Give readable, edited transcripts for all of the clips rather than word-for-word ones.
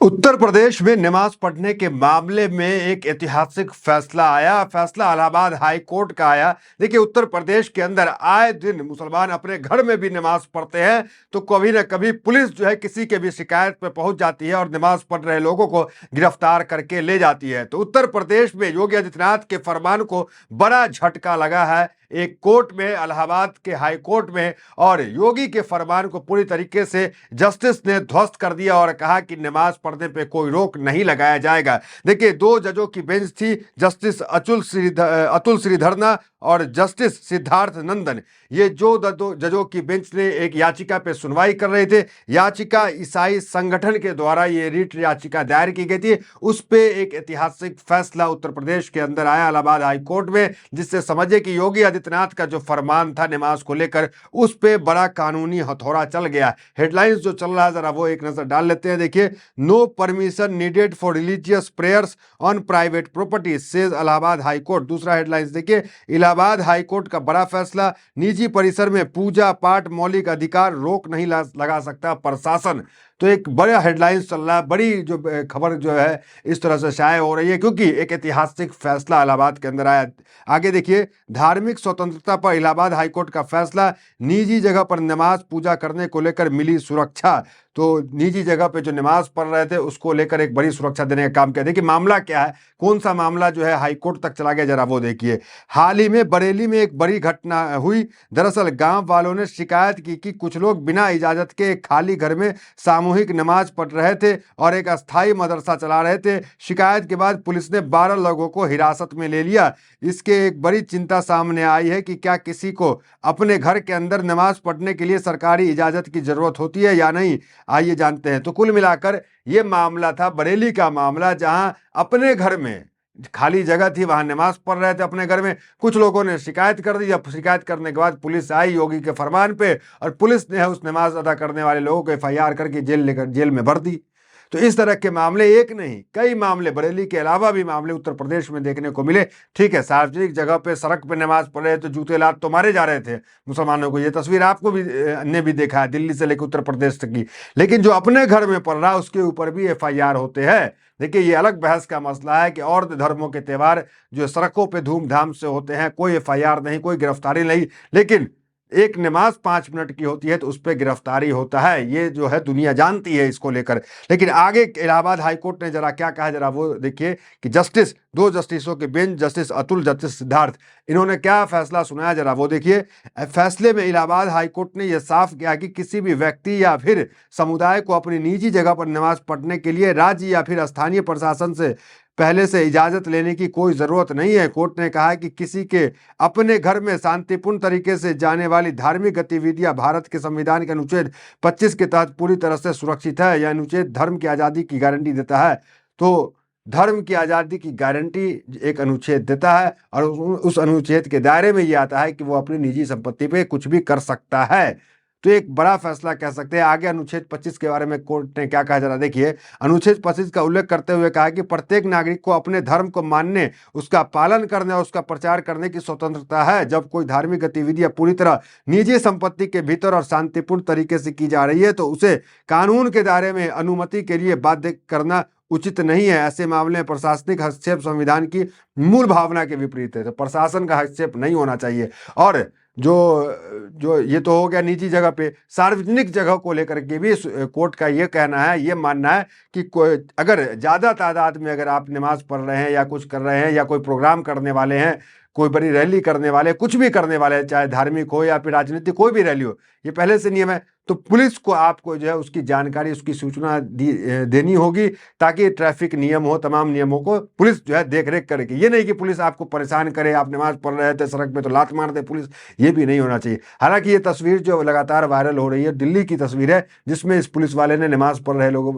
उत्तर प्रदेश में नमाज पढ़ने के मामले में एक ऐतिहासिक फैसला आया। फैसला इलाहाबाद हाई कोर्ट का आया। देखिए, उत्तर प्रदेश के अंदर आए दिन मुसलमान अपने घर में भी नमाज पढ़ते हैं, तो कभी ना कभी पुलिस जो है किसी के भी शिकायत पे पहुंच जाती है और नमाज पढ़ रहे लोगों को गिरफ्तार करके ले जाती है। तो उत्तर प्रदेश में योगी आदित्यनाथ के फरमान को बड़ा झटका लगा है एक कोर्ट में, इलाहाबाद के हाई कोर्ट में, और योगी के फरमान को पूरी तरीके से जस्टिस ने ध्वस्त कर दिया और कहा कि नमाज पढ़ने पे कोई रोक नहीं लगाया जाएगा। देखिए, दो जजों की बेंच थी, जस्टिस अतुल श्रीधरना और जस्टिस सिद्धार्थ नंदन। ये जो दो जजों की बेंच ने एक याचिका पे सुनवाई कर रहे थे। याचिका ईसाई संगठन के द्वारा ये रिट याचिका दायर की गई थी। उस पे एक ऐतिहासिक फैसला उत्तर प्रदेश के अंदर आया इलाहाबाद हाई कोर्ट में, जिससे समझे कि योगी आदित्यनाथ का जो फरमान था नमाज को लेकर, उस पे बड़ा कानूनी हथौड़ा चल गया। हेडलाइंस जो चल रहा है जरा वो एक नजर डाल लेते हैं। देखिए, no permission needed for religious prayers on private property says Allahabad high court. दूसरा हेडलाइंस देखिए, इलाहाबाद हाई कोर्ट का बड़ा फैसला, निजी परिसर में पूजा पाठ मौलिक अधिकार रोक नहीं लगा सकता प्रशासन। तो एक बड़ा हेडलाइंस चल रहा है, बड़ी जो खबर जो है इस तरह से शाये हो रही है, क्योंकि एक ऐतिहासिक फैसला इलाहाबाद के अंदर आया। आगे देखिए, धार्मिक स्वतंत्रता पर इलाहाबाद हाईकोर्ट का फैसला, निजी जगह पर नमाज पूजा करने को लेकर मिली सुरक्षा। तो निजी जगह पे जो नमाज पढ़ रहे थे उसको लेकर एक बड़ी सुरक्षा देने का काम किया। देखिए, मामला क्या है, कौन सा मामला जो है हाईकोर्ट तक चला गया, जरा वो देखिए। हाल ही में बरेली में एक बड़ी घटना हुई। दरअसल गांव वालों ने शिकायत की कि कुछ लोग बिना इजाजत के एक खाली घर में सामूहिक नमाज पढ़ रहे थे और एक अस्थायी मदरसा चला रहे थे। शिकायत के बाद पुलिस ने 12 लोगों को हिरासत में ले लिया। इसके एक बड़ी चिंता सामने आई है कि क्या किसी को अपने घर के अंदर नमाज पढ़ने के लिए सरकारी इजाजत की जरूरत होती है या नहीं, आइए जानते हैं। तो कुल मिलाकर ये मामला था बरेली का मामला, जहां अपने घर में खाली जगह थी, वहां नमाज पढ़ रहे थे अपने घर में। कुछ लोगों ने शिकायत कर दी। जब शिकायत करने के बाद पुलिस आई योगी के फरमान पे, और पुलिस ने उस नमाज अदा करने वाले लोगों को FIR करके जेल में भर दी। तो इस तरह के मामले एक नहीं, कई मामले बरेली के अलावा भी मामले उत्तर प्रदेश में देखने को मिले। ठीक है, सार्वजनिक जगह पे सड़क पे नमाज पढ़ रहे तो जूते लात तो मारे जा रहे थे मुसलमानों को। ये तस्वीर आपको भी ने भी देखा है, दिल्ली से लेकर उत्तर प्रदेश तक की। लेकिन जो अपने घर में पढ़ रहा है उसके ऊपर भी FIR होते हैं। देखिए, ये अलग बहस का मसला है कि और धर्मों के त्यौहार जो सड़कों पे धूमधाम से होते हैं, कोई FIR नहीं, कोई गिरफ्तारी नहीं, लेकिन एक नमाज 5 मिनट की होती है तो उस पर गिरफ्तारी होता है। ये जो है दुनिया जानती है इसको लेकर। लेकिन आगे इलाहाबाद हाईकोर्ट ने जरा क्या कहा, जरा वो देखिए कि दो जस्टिसों के bench, justice Atul, justice Siddharth, इन्होंने क्या फैसला सुनाया, जरा वो देखिए। फैसले में इलाहाबाद हाईकोर्ट ने यह साफ किया कि किसी भी व्यक्ति या फिर समुदाय को अपनी निजी जगह पर नमाज पढ़ने के लिए राज्य या फिर स्थानीय प्रशासन से पहले से इजाजत लेने की कोई जरूरत नहीं है। कोर्ट ने कहा कि किसी के अपने घर में शांतिपूर्ण तरीके से जाने वाली धार्मिक गतिविधियां भारत के संविधान के अनुच्छेद 25 के तहत पूरी तरह से सुरक्षित है। यह अनुच्छेद धर्म की आज़ादी की गारंटी देता है। तो धर्म की आज़ादी की गारंटी एक अनुच्छेद देता है, और उस अनुच्छेद के दायरे में यह आता है कि वो अपनी निजी संपत्ति पे कुछ भी कर सकता है। तो एक बड़ा फैसला कह सकते हैं। आगे अनुच्छेद 25 के बारे में कोर्ट ने क्या कहा, जरा देखिए। अनुच्छेद 25 का उल्लेख करते हुए कहा कि प्रत्येक नागरिक को अपने धर्म को मानने, उसका पालन करने और उसका प्रचार करने की स्वतंत्रता है। जब कोई धार्मिक गतिविधियां पूरी तरह निजी संपत्ति के भीतर और शांतिपूर्ण तरीके से की जा रही है तो उसे कानून के दायरे में अनुमति के लिए बाध्य करना उचित नहीं है। ऐसे मामले में प्रशासनिक हस्तक्षेप संविधान की मूल भावना के विपरीत है, तो प्रशासन का हस्तक्षेप नहीं होना चाहिए। और जो जो ये तो हो गया निजी जगह पे, सार्वजनिक जगह को लेकर के भी कोर्ट का ये कहना है, ये मानना है कि कोई अगर ज़्यादा तादाद में अगर आप नमाज पढ़ रहे हैं या कुछ कर रहे हैं या कोई प्रोग्राम करने वाले हैं, कोई बड़ी रैली करने वाले, कुछ भी करने वाले हैं, चाहे धार्मिक हो या फिर राजनीतिक कोई भी रैली हो, ये पहले से नियम है, तो पुलिस को आपको जो है उसकी जानकारी, उसकी सूचना देनी होगी, ताकि ट्रैफिक नियम हो, तमाम नियमों को पुलिस जो है देख रेख करेगी। ये नहीं कि पुलिस आपको परेशान करे, आप नमाज पढ़ रहे थे सड़क पे तो लात मार दे पुलिस, ये भी नहीं होना चाहिए। हालांकि ये तस्वीर जो लगातार वायरल हो रही है, दिल्ली की तस्वीर है, जिसमें इस पुलिस वाले ने नमाज पढ़ रहे लोगों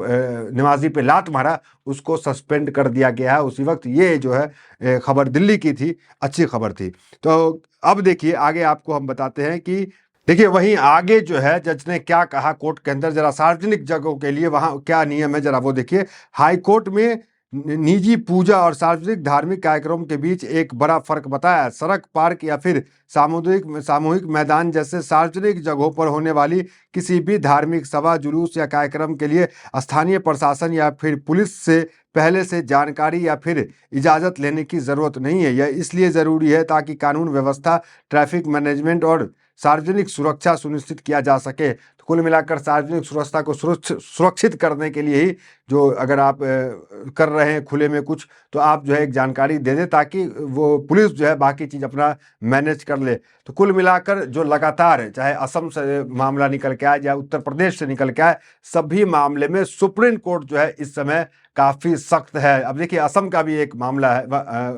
नमाजी पे लात मारा, उसको सस्पेंड कर दिया गया है उसी वक्त। ये जो है खबर दिल्ली की थी, अच्छी खबर थी। तो अब देखिए आगे आपको हम बताते हैं कि देखिए वहीं आगे जो है जज ने क्या कहा कोर्ट के अंदर, जरा सार्वजनिक जगहों के लिए वहां क्या नियम है, जरा वो देखिए। हाई कोर्ट में निजी पूजा और सार्वजनिक धार्मिक कार्यक्रम के बीच एक बड़ा फर्क बताया। सड़क, पार्क या फिर सामूहिक मैदान जैसे सार्वजनिक जगहों पर होने वाली किसी भी धार्मिक सभा, जुलूस या कार्यक्रम के लिए स्थानीय प्रशासन या फिर पुलिस से पहले से जानकारी या फिर इजाज़त लेने की ज़रूरत नहीं है। यह इसलिए ज़रूरी है ताकि कानून व्यवस्था, ट्रैफिक मैनेजमेंट और सार्वजनिक सुरक्षा सुनिश्चित किया जा सके। तो कुल मिलाकर सार्वजनिक सुरक्षा को सुरक्षित करने के लिए ही जो अगर आप कर रहे हैं खुले में कुछ, तो आप जो है एक जानकारी दे दें ताकि वो पुलिस जो है बाकी चीज़ अपना मैनेज कर ले। तो कुल मिलाकर जो लगातार चाहे असम से मामला निकल के आए या उत्तर प्रदेश से निकल के आए, सभी मामले में सुप्रीम कोर्ट जो है इस समय काफ़ी सख्त है। अब देखिए असम का भी एक मामला है,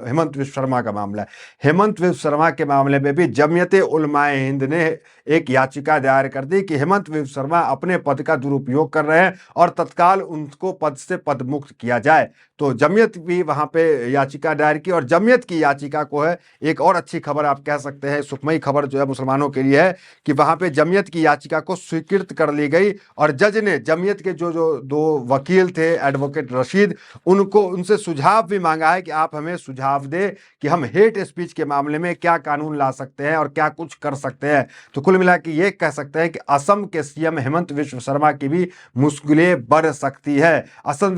हेमंत विश्व शर्मा का मामला है। हेमंत विश्व शर्मा के मामले में भी जमीयत उलमाए हिंद ने एक याचिका दायर कर दी कि हेमंत विश्व शर्मा अपने पद का दुरुपयोग कर रहे हैं और तत्काल उनको पद से पदमुक्त किया जाए। तो जमीयत भी वहां पे याचिका दायर की और जमीयत की याचिका को है एक और अच्छी खबर आप कह सकते हैं, सुखमयी खबर जो है मुसलमानों के लिए है कि वहां पे जमीयत की याचिका को स्वीकृत कर ली गई और जज ने जमीयत के जो दो वकील थे, एडवोकेट रशीद, उनसे सुझाव भी मांगा है कि आप हमें सुझाव दें कि हम हेट स्पीच के मामले में क्या कानून ला सकते हैं और क्या कुछ कर सकते हैं। तो कुल मिला के ये कह सकते हैं कि असम के सीएम हेमंत विश्व शर्मा की भी मुश्किलें बढ़ सकती है। असम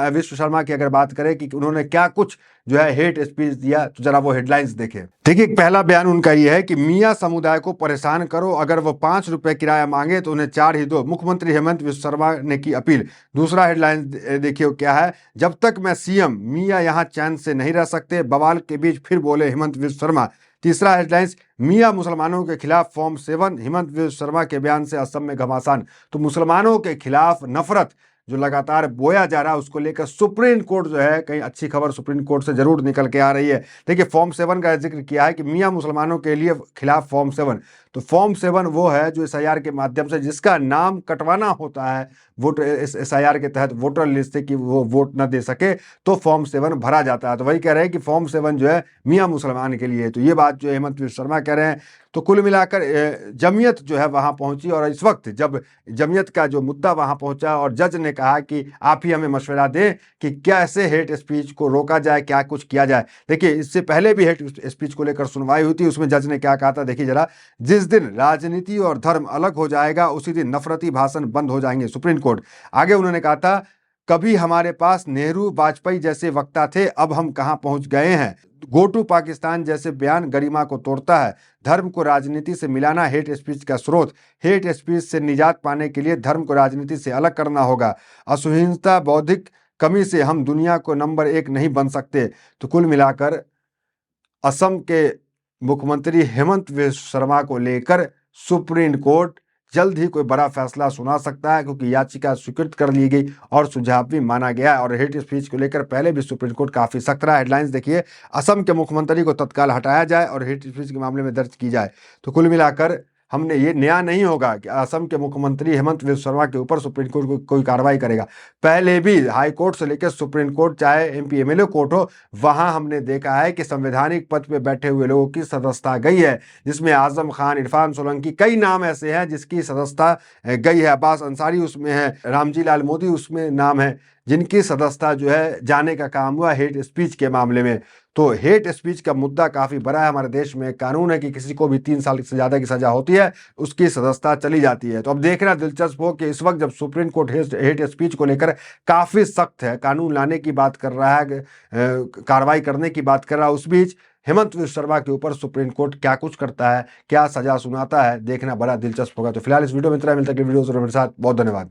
विश्व शर्मा की अगर बात करें कि उन्होंने क्या कुछ जो है हेट स्पीच दिया, तो जरा वो हेडलाइंस देखें। देखिए पहला बयान उनका ये है कि मियां समुदाय को परेशान करो, अगर वो 5 रुपए किराया मांगे तो उन्हें 4 ही दो, मुख्यमंत्री हेमंत विश्व शर्मा ने की अपील। दूसरा हेडलाइन देखिए क्या है, जब तक मैं सीएम मियां यहां चैन से नहीं रह सकते, बवाल के बीच फिर बोले हेमंत विश्व शर्मा। तीसरा हेडलाइंस, मियां मुसलमानों के खिलाफ फॉर्म 7, हेमंत विश्व शर्मा के बयान से असम में घमासान। तो मुसलमानों के खिलाफ नफरत जो लगातार बोया जा रहा है उसको लेकर सुप्रीम कोर्ट जो है, कहीं अच्छी खबर सुप्रीम कोर्ट से जरूर निकल के आ रही है। देखिए फॉर्म 7 का जिक्र किया है कि मियां मुसलमानों के लिए खिलाफ फॉर्म 7। तो फॉर्म 7 वो है जो SIR के माध्यम से जिसका नाम कटवाना होता है वोट SIR के तहत वोटर लिस्ट से कि वो वोट न दे सके, तो फॉर्म 7 भरा जाता है। तो वही कह रहे हैं कि फॉर्म 7 जो है मियां मुसलमान के लिए। तो ये बात जो हेमंत विश्व शर्मा कह रहे हैं। तो कुल मिलाकर जमीयत जो है वहां पहुंची और इस वक्त जब जमीयत का जो मुद्दा वहां पहुंचा और जज ने कहा कि आप ही हमें मशवरा दें कि कैसे हेट स्पीच को रोका जाए, क्या कुछ किया जाए। देखिए इससे पहले भी हेट स्पीच को लेकर सुनवाई हुई थी, उसमें जज ने क्या कहा था देखिए जरा, जिस दिन राजनीति और धर्म अलग हो जाएगा उसी दिन नफरती भाषण बंद हो जाएंगे, सुप्रीम कोर्ट। आगे उन्होंने कहा था, कभी हमारे पास नेहरू, वाजपेयी जैसे वक्ता थे, अब हम कहां पहुंच गए हैं। गो टू पाकिस्तान जैसे बयान गरिमा को तोड़ता है। धर्म को राजनीति से मिलाना हेट स्पीच का स्रोत। हेट स्पीच से निजात पाने के लिए धर्म को राजनीति से अलग करना होगा। असहिष्णुता, बौद्धिक कमी से हम दुनिया को नंबर 1 नहीं बन सकते। तो कुल मिलाकर असम के मुख्यमंत्री हेमंत विश्व शर्मा को लेकर सुप्रीम कोर्ट जल्द ही कोई बड़ा फैसला सुना सकता है, क्योंकि याचिका स्वीकृत कर ली गई और सुझाव भी माना गया है। और हेट स्पीच को लेकर पहले भी सुप्रीम कोर्ट काफी सख्त रहा। हेडलाइंस देखिए, असम के मुख्यमंत्री को तत्काल हटाया जाए और हेट स्पीच के मामले में दर्ज की जाए। तो कुल मिलाकर हमने ये नया नहीं होगा कि असम के मुख्यमंत्री हेमंत विश्व शर्मा के ऊपर सुप्रीम कोर्ट कोई कार्रवाई करेगा। पहले भी हाई कोर्ट से लेकर सुप्रीम कोर्ट, चाहे MP MLA कोर्ट हो, वहां हमने देखा है कि संवैधानिक पद पे बैठे हुए लोगों की सदस्यता गई है, जिसमें आजम खान, इरफान सोलंकी, कई नाम ऐसे हैं जिसकी सदस्यता गई है। अब्बास अंसारी उसमें है, रामजी लाल मोदी उसमें नाम है, जिनकी सदस्यता जो है जाने का काम हुआ हेट स्पीच के मामले में। तो हेट स्पीच का मुद्दा काफी बड़ा है। हमारे देश में कानून है कि किसी को भी 3 साल से ज्यादा की सजा होती है उसकी सदस्यता चली जाती है। तो अब देखना दिलचस्प हो कि इस वक्त जब सुप्रीम कोर्ट हेट स्पीच को लेकर काफी सख्त है, कानून लाने की बात कर रहा है, कार्रवाई करने की बात कर रहा है, उस बीच हेमंत विश्व शर्मा के ऊपर सुप्रीम कोर्ट क्या कुछ करता है, क्या सजा सुनाता है, देखना बड़ा दिलचस्प होगा। तो फिलहाल इस वीडियो में इतना, मिलता है वीडियो मेरे साथ। बहुत धन्यवाद।